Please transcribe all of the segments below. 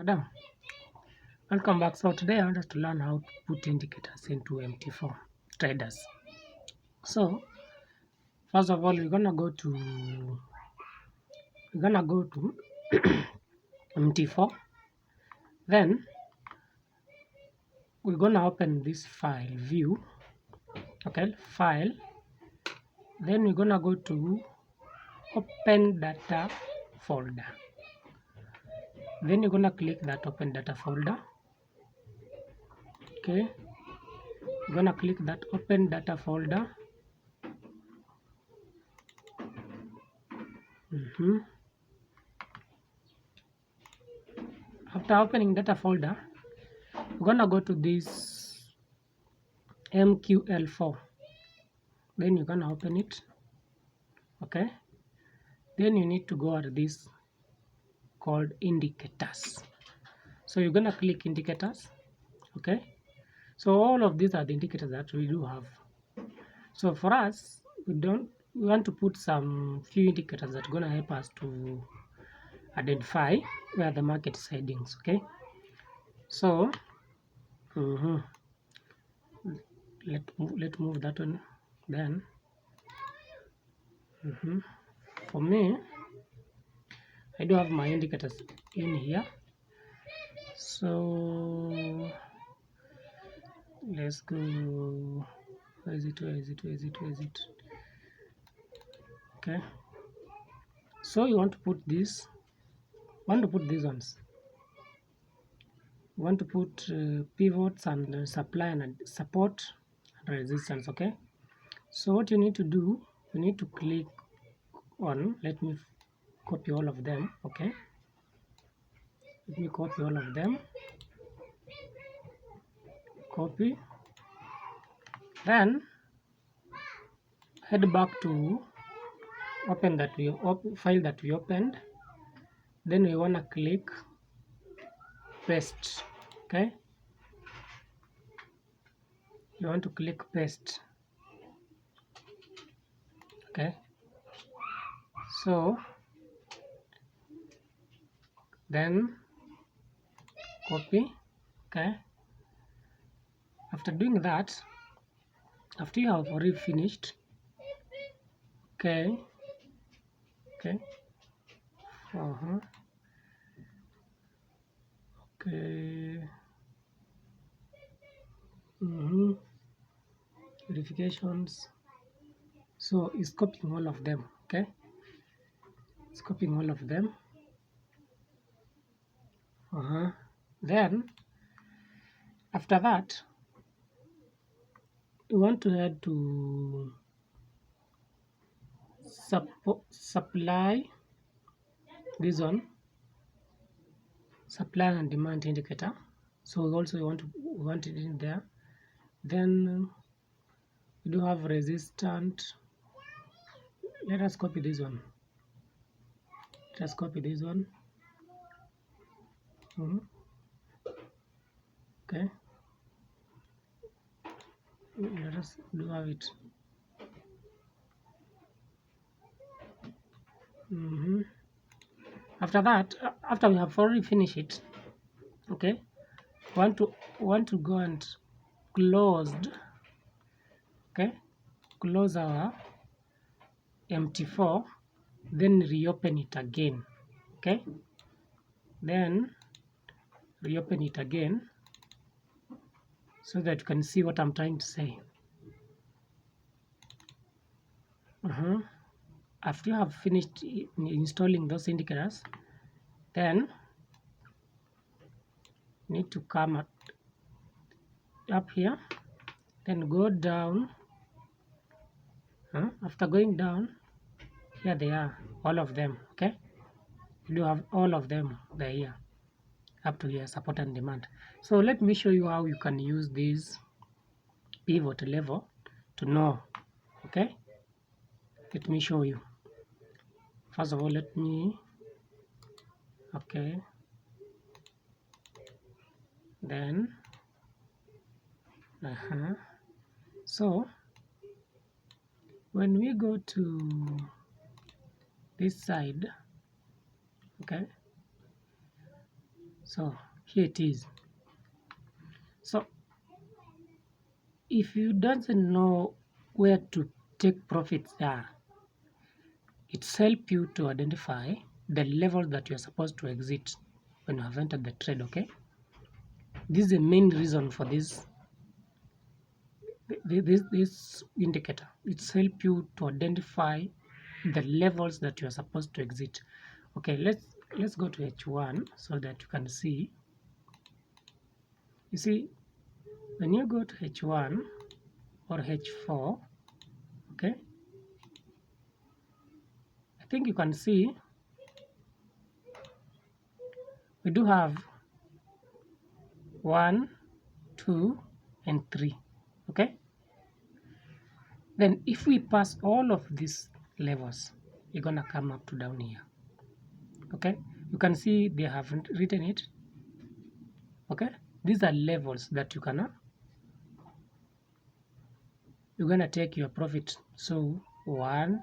Madam, welcome back. So today I want us to learn how to put indicators into mt4 traders. So first of all, we're gonna go to mt4. Then we're gonna open this file view. Okay, file. Then we're gonna go to open data folder. Then you're gonna click that open data folder. Okay, you're gonna click that open data folder. After opening data folder, we're gonna go to this mql4. Then you're gonna open it. Okay, then you need to go at this called indicators. So you're gonna click indicators. Okay, so all of these are the indicators that we do have. So for us, we want to put some few indicators that are gonna help us to identify where the market is heading. Okay, so let's move that one. Then for me, I do have my indicators in here. So let's go. Where is it? Okay, so you want to put these ones. You want to put pivots and supply and support and resistance. Okay, so what you need to do, you need to click on, let me copy all of them. Okay, let me copy all of them, copy, then head back to file that we opened. Then we want to click paste. Okay, you want to click paste. Okay, so then copy. Okay, after doing that, after you have already finished, okay, okay, okay, verifications. So it's copying all of them. Okay, it's copying all of them. Then after that, you want to head to supply, this one, supply and demand indicator. So we also want it in there. Then we do have resistant. Let us copy this one. Okay, let us do have it. After that, after we have already finished it, okay, want to go and closed. Okay, close our mt4, then reopen it again. Okay, then reopen it again so that you can see what I'm trying to say. After you have finished installing those indicators, then you need to come up here, then go down. After going down, here they are, all of them. Okay, you do have all of them. They're here up to here, support and demand. So let me show you how you can use this pivot level to know. Okay, let me show you. First of all, let me, okay, then so when we go to this side, okay, So here it is. So if you doesn't know where to take profits there, it's help you to identify the level that you're supposed to exit when you have entered the trade. Okay, this is the main reason for this indicator. It's help you to identify the levels that you're supposed to exit. Okay, let's go to H1 so that you can see. You see, when you go to H1 or H4, okay, I think you can see we do have 1, 2, and 3. Okay, then if we pass all of these levels, you're gonna come up to down here. Okay, you can see they haven't written it. Okay, these are levels that you're gonna take your profit. So 1,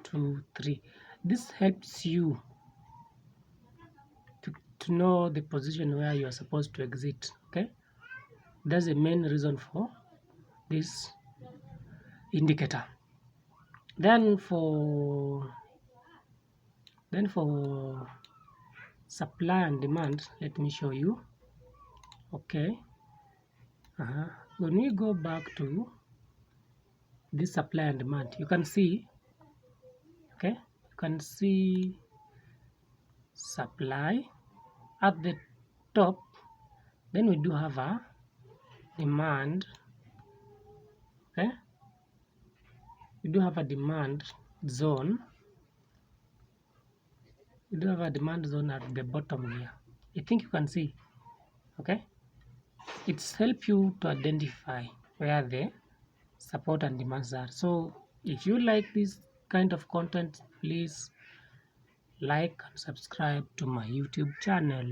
2, 3. This helps you to know the position where you are supposed to exit. Okay, that's the main reason for this indicator. Then for supply and demand, let me show you. Okay, when we go back to this supply and demand, you can see, okay, you can see supply at the top. Then we do have a demand. Okay, we do have a demand zone. We do have a demand zone at the bottom here. I think you can see. Okay, it's help you to identify where the support and demands are. So if you like this kind of content, please like and subscribe to my YouTube channel.